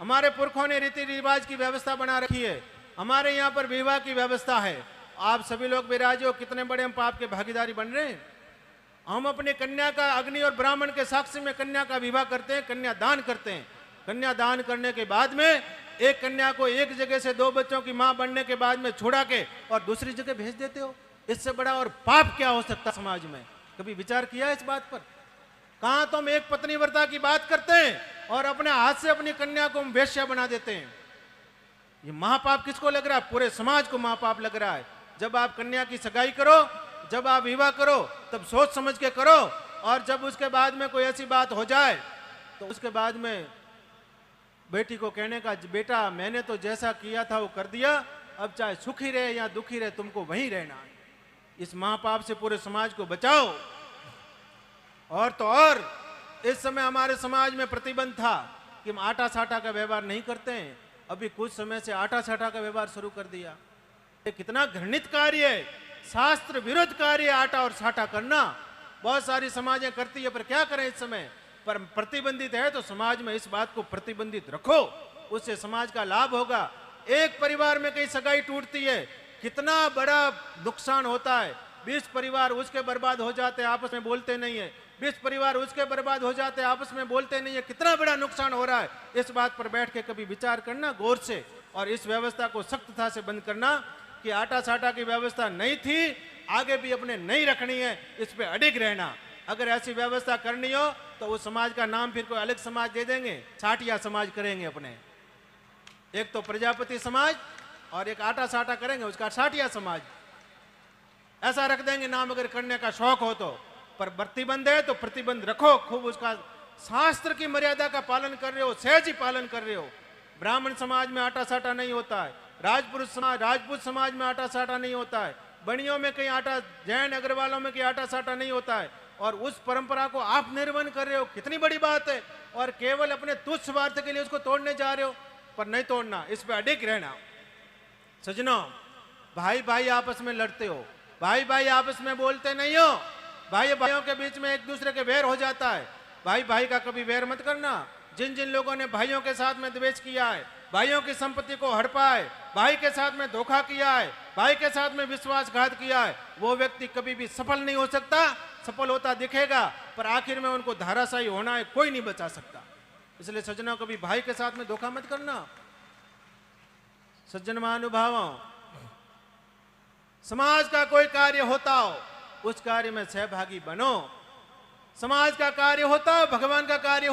हमारे पुरखों ने रीति रिवाज की व्यवस्था बना रखी है। हमारे यहाँ पर विवाह की व्यवस्था है। आप सभी लोग विराजे हो, कितने बड़े हम पाप के भागीदारी बन रहे हैं। हम अपनी कन्या का अग्नि और ब्राह्मण के साक्षी में कन्या का विवाह करते हैं, कन्या दान करते हैं। कन्या दान करने के बाद में एक कन्या को एक जगह से 2 बच्चों की मां बनने के बाद में छुड़ा के और दूसरी जगह भेज देते हो। इससे बड़ा और पाप क्या हो सकता समाज में? कभी विचार किया है इस बात पर? कहां तो हम एक पत्नी व्रता की बात करते हैं और अपने हाथ से अपनी कन्या को हम वेश्या बना देते हैं। ये महापाप किसको लग रहा है? पूरे समाज को महापाप लग रहा है। जब आप कन्या की सगाई करो, जब आप विवाह करो, तब सोच समझ के करो। और जब उसके बाद में कोई ऐसी बात हो जाए तो उसके बाद में बेटी को कहने का, बेटा मैंने तो जैसा किया था वो कर दिया, अब चाहे सुखी रहे या दुखी रहे तुमको वहीं रहना है। इस महापाप से पूरे समाज को बचाओ। और तो और इस समय हमारे समाज में प्रतिबंध था कि हम आटा साटा का व्यवहार नहीं करते हैं। अभी कुछ समय से आटा साटा का व्यवहार शुरू कर दिया। ये कितना घृणित कार्य है, शास्त्र विरुद्ध कार्य आटा और साटा करना। बहुत सारी समाजें करती है, पर क्या करें इस समय पर प्रतिबंधित है, तो समाज में इस बात को प्रतिबंधित रखो, उससे समाज का लाभ होगा। एक परिवार में कहीं सगाई टूटती है, कितना बड़ा नुकसान होता है। 20 परिवार उसके बर्बाद हो जाते हैं, आपस में बोलते नहीं है। 20 परिवार उसके बर्बाद हो जाते हैं, आपस में बोलते नहीं है। कितना बड़ा नुकसान हो रहा है। इस बात पर बैठ के कभी विचार करना गौर से, और इस व्यवस्था को सख्तता से बंद करना कि आटा साटा की व्यवस्था नहीं थी, आगे भी अपने नहीं रखनी है, इस पे अडिग रहना। अगर ऐसी व्यवस्था करनी हो तो उस समाज का नाम फिर कोई अलग समाज दे देंगे, साटिया समाज करेंगे अपने। एक तो प्रजापति समाज और एक आटा साटा करेंगे, उसका साटिया समाज ऐसा रख देंगे नाम, अगर करने का शौक हो तो। पर प्रतिबंध है तो प्रतिबंध रखो खूब, उसका शास्त्र की मर्यादा का पालन कर रहे हो, सहज ही पालन कर रहे हो। ब्राह्मण समाज में आटा साटा नहीं होता है, राजपूत समाज में आटा साटा नहीं होता है, बनियों में कहीं आटा, जैन अग्रवालों में कहीं आटा साटा नहीं होता है। और उस परंपरा को आप निर्वहन कर रहे हो, कितनी बड़ी बात है। और केवल अपने तुच्छ स्वार्थ के लिए उसको तोड़ने जा रहे हो, पर नहीं तोड़ना, इस पे अडिग रहना। सजनों, भाई भाई आपस में लड़ते हो, भाई भाई आपस में बोलते नहीं हो, भाई भाइयों के बीच में एक दूसरे के वैर हो जाता है। भाई भाई का कभी वैर मत करना। जिन जिन लोगों ने भाइयों के साथ में द्वेष किया है, भाइयों की संपत्ति को हड़पा है, भाई के साथ में धोखा किया है, भाई के साथ में विश्वासघात किया है, वो व्यक्ति कभी भी सफल नहीं हो सकता। सफल होता दिखेगा, पर आखिर में उनको धाराशायी होना है, कोई नहीं बचा सकता। इसलिए सज्जनों, कभी भाई के साथ में धोखा मत करना। सज्जन महानुभावों, समाज का कोई कार्य होता हो, उस कार्य में सहभागी बनो। समाज का कार्य होता हो, भगवान का कार्य